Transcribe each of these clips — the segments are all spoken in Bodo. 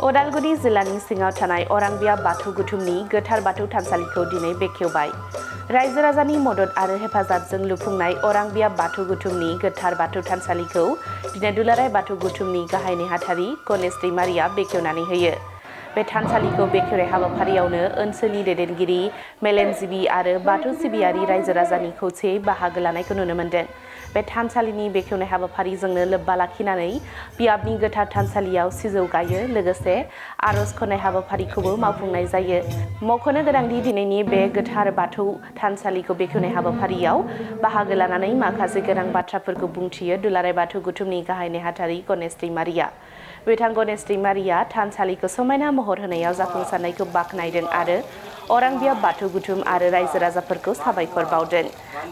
उदालगुरि जिल्लानि सिङाव थानाय अरांबिया बाथौ गुथुमनि गोथार बाथौ थानसालिखौ दिनै बेखेवबाय। रायजो राजानि मदद आरो हेफाजाबजों लुफुंनाय अरांबिया बाथौ गुथुमनि गोथार बाथौ थानसालिखौ दिनै दुलाराय बाथौ गुथुमनि गाहाय नेहाथारि गणेश दैमारिया बेखेवनानै होयो। बे थानसालिखौ बेखेवनाय हाबाफारियावनो ओनसोलनि दैदेनगिरि, मेलेमजिबि आरो बाथौ सिबियारि रायजो राजानि खौसेयै बाहागो लानायखौ नुनो मोन्दों। बे थानसालिनि बेखेवनाय हाबाफारिजोंनो लोब्बा लाखिनानै बियाबनि गोथार थानसालियाव सिजौ गायो, लोगोसे आरज खन्नाय हाबाफारिखौबो मावफुंनाय जायो। मख'नो गोनांदि दिनैनि बे गोथार बाथौ थानसालिखौ बेखेवनाय हाबाफारियाव बाहागो लानानै माखासे गोनां बाथ्राफोरखौ बुंथियो दुलाराय बाथौ गुथुमनि गाहाय नेहाथारि गणेश दैमारिया। बिथां गणेश दैमारिया थानसालिखौ समायना महर होनायाव जाफुंसारनायखौ बाख्नायदों आरो अरांबिया बाथौ गुथुम आरो रायजो राजाफोरखौ साबायखर बावदों।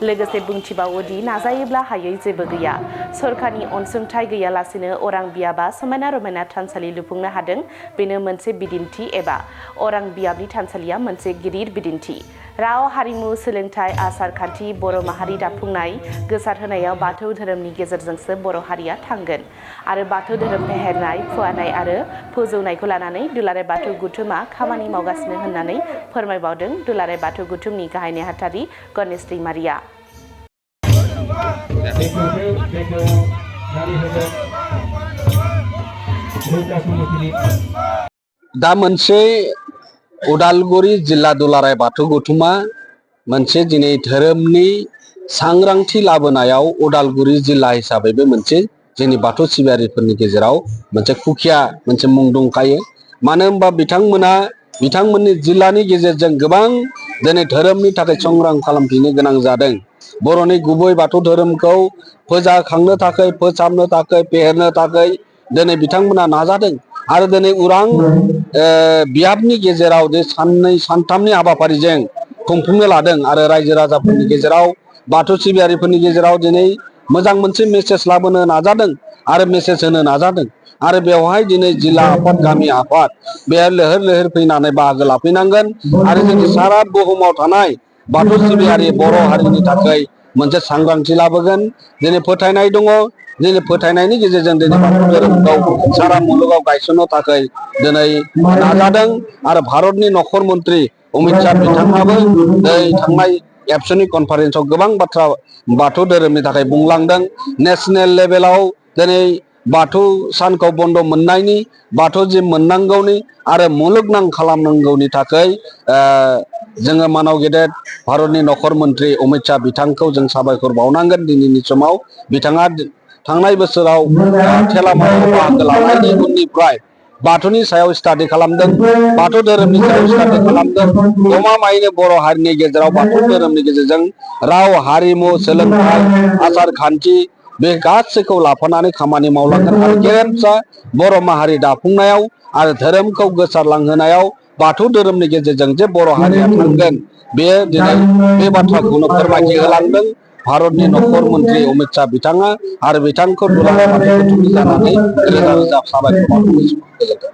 लोगोसे बुंथिबावोदि नाजायोब्ला हायै जेबो गैया। सरकारनि अनसुंथाइ गैयालासेनो अरांबियाबा समायना रमायना थानसालि लुफुंनो हादों। बेनो मोनसे बिदिन्थि एबा अरांबियाबनि थानसालिया मोनसे गिदिर बिदिन्थि। राव, हारिमु, सोलोंथाइ, आसार खान्थि, बर' माहारि दाफुंनाय, गोसारहोनायाव बाथौ धोरोमनि गेजेरजोंसो बर' हारिया थांगोन आरो बाथौ धोरोम फेहेरनाय, फुवारनाय आरो फोजौनायखौ लानानै दुलाराय बाथौ गुथुमा खामानि मावगासिनो होननानै फोरमायबावदों दुलाराय बाथौ गुथुमनि गाहाय नेहाथारि गणेश दैमारिया। दा मोनसे उदालगुरि जिल्ला दुलाराय बाथौ गुथुमा मोनसे दिनै धोरोमनि सांग्रांथि लाबोनायाव उदालगुरि जिल्ला हिसाबैबो मोनसे जोंनि बाथौ सिबियारिफोरनि गेजेराव मोनसे खुखिया मोनसे मुं दंखायो। मानो होनबा बिथांमोननि जिल्लानि गेजेरजों गोबां दिनै धोरोमनि थाखाय संग्राम खालामफिननो गोनां जादों। बर'नि गुबै बाथौ धोरोमखौ फोजाखांनो थाखाय, फोसाबनो थाखाय, फेहेरनो थाखाय दिनै बिथांमोना नाजादों आरो दिनै उरां बियाबनि गेजेराव जे साननै सानथामनि हाबाफारिजों खुंफुंनो लादों आरो रायजो राजाफोरनि गेजेराव, बाथौ सिबियारिफोरनि गेजेराव दिनै मोजां मोनसे मेसेज लाबोनो नाजादों आरो मेसेज होनो नाजादों आरो बेवहाय दिनै जिल्ला आफाद, गामि आफाद बेहाय लैहोर लैहोर फैनानै बाहागो लाफैनांगोन आरो जोंनि सारा बुहुमाव थानाय बाथौ सिबियारि बर' हारिनि थाखाय मोनसे सांग्रांथि लाबोगोन। दिनै फोथायनाय दङ, दिनै फोथायनायनि गेजेरजों दिनै बाथौ धोरोमखौ सारा मुलुगाव गायसननो थाखाय दिनै नाजादों आरो भारतनि नखर मन्त्रि अमित शाह बिथाङाबो थांनाय एबसुनि कनफारेन्सआव गोबां बाथ्रा बाथौ धोरोमनि थाखाय बुंलांदों। नेसनेल लेभेलाव दिनै बाथौ सानखौ बन्द मोननायनि, बाथौ जि मोननांगौनि आरो मुलुगनां खालामनांगौनि थाखाय जोङो मानाव गेदेर भारतनि नखर मन्त्रि अमित शाह बिथांखौ जों साबायखर बावनांगोन। दिनैनि समाव बिथाङा थांनाय बोसोराव थेलामायाव बाहागो लानायनि उननिफ्राय बाथौनि सायाव स्टाडि खालामदों, बाथौ धोरोमनि सायाव स्टाडि खालामदों। गमामायैनो बर' हारिनि गेजेराव बाथौ धोरोमनि गेजेरजों राव, हारिमु, सोलोंथाइ, आसार खान्थि बे गासैखौ लाफानानै खामानि मावलांगोन आरो गेरेमसा बर' माहारि दाफुंनायाव आरो धोरोमखौ गोसारलांहोनायाव बाथौ धोरोमनि गेजेरजों जे बर' हारिया थांगोन, बेयो दिनै बे बाथ्राखौनो फोरमायथि होलांदों भारतनि नखर मन्त्रि अमित शाह बिथाङा आरो बिथांखौ दुलाराय बाथौ गुथुमनि जानानै रोजा रोजा साबायखर बावदों।